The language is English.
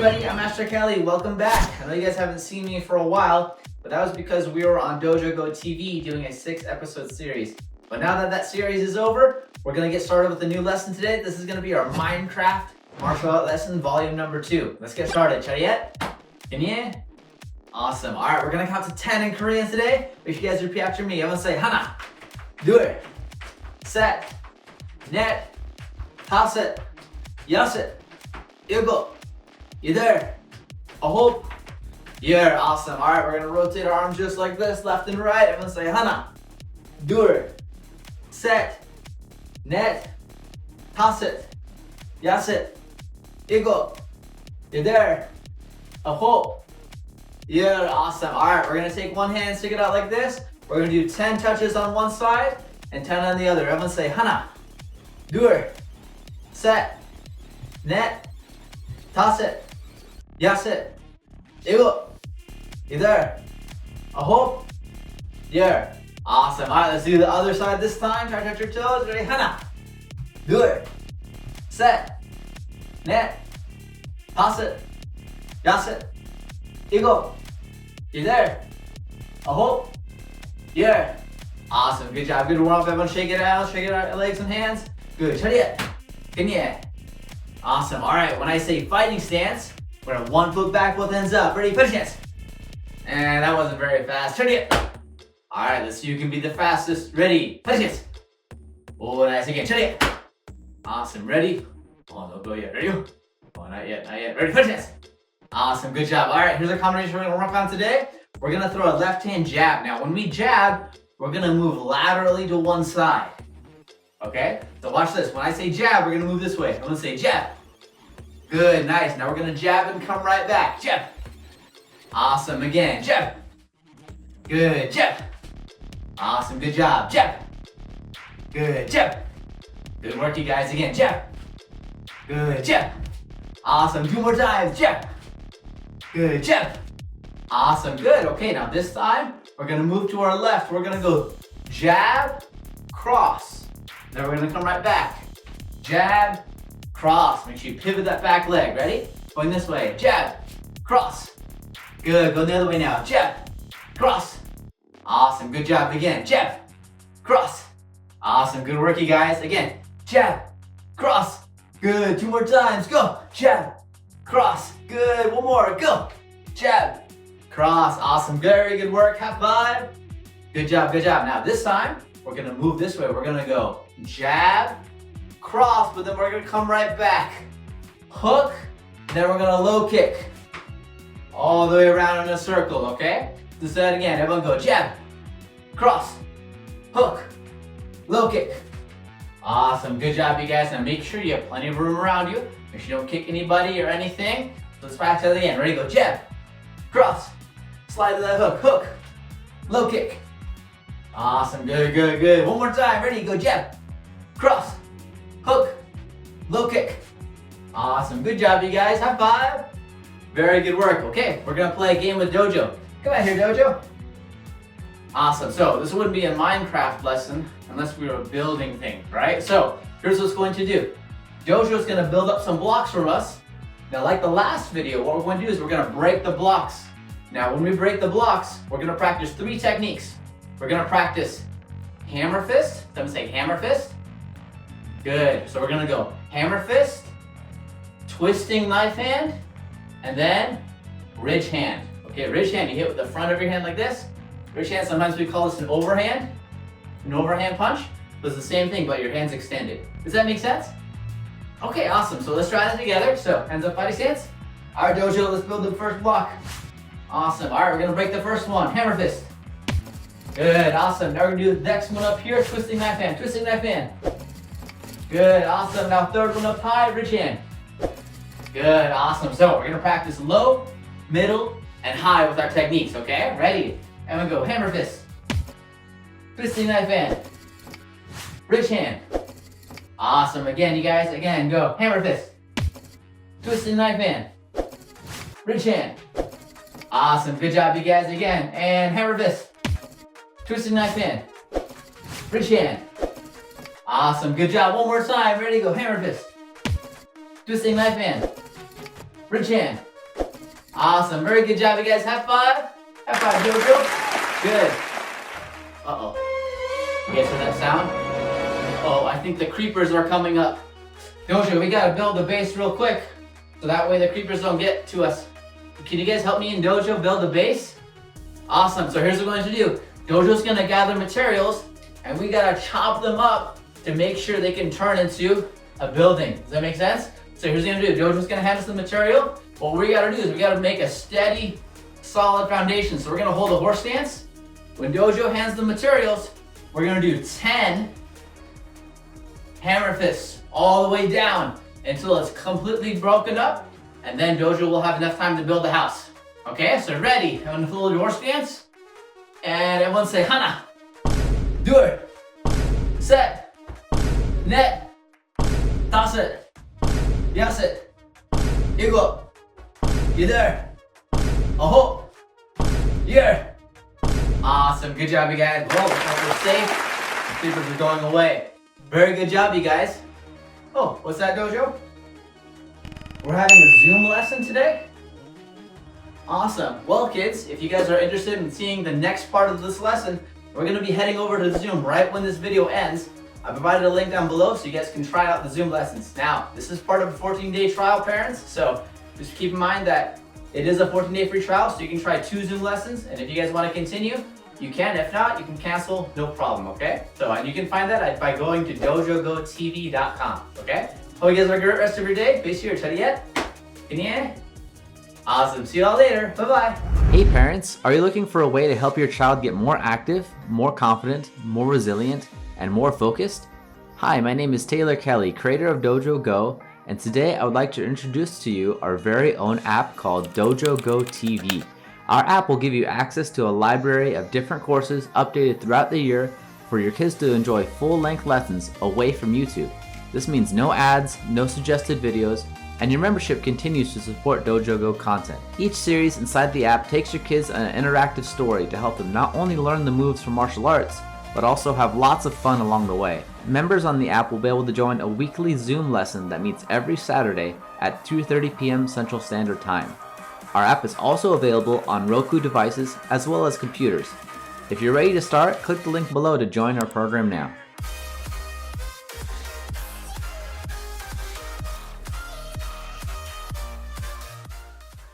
everybody, I'm Master Kelly. Welcome back. I know you guys haven't seen me for a while, but that was because we were on Dojo Go TV doing a 6-episode series. But now that that series is over, we're going to get started with a new lesson today. This is going to be our MineCraft martial art lesson, volume number 2. Let's get started. Chariot? Kimye? Awesome. All right, we're going to count to 10 in Korean today. If you guys repeat after me, I'm going to say 하나, 둘, 셋, 넷, 다섯, 여섯, 일곱, 여덟, 아홉, 열. Awesome. All right, we're going to rotate our arms just like this, left and right. I'm going to say 하나, 둘, 셋, 넷, 다섯, 여섯, 일곱, 여덟, 아홉, 열. Awesome. All right, we're going to take one hand, stick it out like this. We're going to do 10 touches on one side and 10 on the other. I'm going to say 하나, 둘, 셋, 넷, 다섯, 여섯, 일곱, 여덟, 아홉, 열. Awesome. All right, let's do the other side this time. Try to touch your toes. Ready? 하나, 둘, 셋, 넷, 다섯, 여섯, 일곱, 여덟, 아홉, 열. Awesome. Good job. Good warm up. Everyone shake it out. Shake it out. Legs and hands. Good. Chariot. Kenya. Awesome. All right. When I say fighting stance, we're gonna one foot back, both hands up. Ready? Fighting stance. And that wasn't very fast. Chariot. All right. Let's see who can be the fastest. Ready? Fighting stance. Oh, nice. Again. Chariot. Awesome. Ready? Oh, don't go yet. Ready? Oh, not yet. Not yet. Ready? Fighting stance. Awesome. Good job. All right. Here's a combination we're gonna work on today. We're gonna throw a left hand jab. Now, when we jab, we're gonna move laterally to one side. Okay? So watch this. When I say jab, we're gonna move this way. I'm gonna say jab. Good, nice. Now we're gonna jab and come right back. Jab. Awesome. Again, jab. Good, jab. Awesome, good job. Jab. Good, jab. Good work, you guys. Again, jab. Good, jab. Awesome. 2 more times. Jab. Good, jab. Awesome, good. Okay, now this time, we're gonna move to our left. We're gonna go jab, cross. Then we're gonna come right back. Jab, cross. Make sure you pivot that back leg. Ready? Going this way. Jab, cross. Good, go the other way now. Jab, cross. Awesome, good job. Again, jab, cross. Awesome, good work, you guys. Again, jab, cross. Good, 2 more times. Go, jab, cross. Good, 1 more. Go, jab, cross. Awesome, very good work. High five. Good job, good job. Now this time, we're gonna move this way. We're gonna go jab, cross, but then we're gonna come right back. Hook, then we're gonna low kick. All the way around in a circle, okay? Let's do that again. Everyone go jab, cross, hook, low kick. Awesome, good job, you guys. Now make sure you have plenty of room around you. Make sure you don't kick anybody or anything. Let's practice that again. Ready, go jab, cross, slide to that hook, hook, low kick. Awesome, good, good, good. 1 more time, ready, go jab, cross, hook, low kick. Awesome, good job, you guys. High five. Very good work. Okay, we're gonna play a game with Dojo. Come out here, Dojo. Awesome, so this wouldn't be a Minecraft lesson unless we were building things, right? So here's what's going to do. Dojo's gonna build up some blocks for us. Now, like the last video, what we're going to do is we're gonna break the blocks. Now, when we break the blocks, we're gonna practice 3 techniques. We're gonna practice hammer fist. Someone say hammer fist. Good, so we're gonna go hammer fist, twisting knife hand, and then ridge hand. Okay, ridge hand, you hit with the front of your hand like this. Ridge hand, sometimes we call this an overhand punch. But it's the same thing, but your hand's extended. Does that make sense? Okay, awesome. So let's try that together. So hands up, fighting stance. All right, Dojo, let's build the first block. Awesome. All right, we're gonna break the first one. Hammer fist. Good, awesome. Now we're gonna do the next one up here. Twisting knife hand. Twisting knife hand. Good, awesome. Now third one up high. Ridge hand. Good, awesome. So we're gonna practice low, middle, and high with our techniques. Okay, ready? And we go hammer fist. Twisting knife hand. Ridge hand. Awesome. Again, you guys. Again, go hammer fist. Twisting knife hand. Ridge hand. Awesome. Good job, you guys. Again. And hammer fist. Twisting knife hand. Ridge hand. Awesome. Good job. One more time. Ready to go. Hammer fist. Twisting knife hand. Ridge hand. Awesome. Very good job, you guys. High five. High five, Dojo. Good. Uh-oh. You guys hear that sound? Oh, I think the creepers are coming up. Dojo, we gotta build the base real quick, so that way the creepers don't get to us. Can you guys help me and Dojo build the base? Awesome. So here's what we're going to do. Dojo's gonna gather materials, and we gotta chop them up to make sure they can turn into a building. Does that make sense? So here's what we're gonna do. Dojo's gonna hand us the material. What we gotta do is we gotta make a steady, solid foundation. So we're gonna hold a horse stance. When Dojo hands the materials, we're gonna do 10 hammer fists all the way down until it's completely broken up, and then Dojo will have enough time to build the house. Okay, so ready? Everyone hold your horse stance. And everyone say, Hana. Do it. Set. Net. Toss it. Yes it. Igo. You there? Aho. Here. Awesome. Good job, you guys. Whoa, we're safe. The creepers are going away. Very good job, you guys. Oh, what's that, Dojo? We're having a Zoom lesson today? Awesome. Well, kids, if you guys are interested in seeing the next part of this lesson, we're going to be heading over to Zoom right when this video ends. I provided a link down below so you guys can try out the Zoom lessons. Now, this is part of a 14-day trial, parents, so just keep in mind that it is a 14-day free trial, so you can try 2 Zoom lessons, and if you guys want to continue, you can. If not, you can cancel, no problem, okay? So, and you can find that by going to dojogotv.com, okay? Hope you guys have a great rest of your day. Be sure to yet. Awesome. See you all later. Bye-bye. Hey parents, are you looking for a way to help your child get more active, more confident, more resilient, and more focused? Hi, my name is Taylor Kelly, creator of Dojo Go, and today I would like to introduce to you our very own app called Dojo Go TV. Our app will give you access to a library of different courses updated throughout the year for your kids to enjoy full-length lessons away from YouTube. This means no ads, no suggested videos, and your membership continues to support Dojo Go content. Each series inside the app takes your kids on an interactive story to help them not only learn the moves from martial arts, but also have lots of fun along the way. Members on the app will be able to join a weekly Zoom lesson that meets every Saturday at 2:30 p.m. Central Standard Time. Our app is also available on Roku devices as well as computers. If you're ready to start, click the link below to join our program now.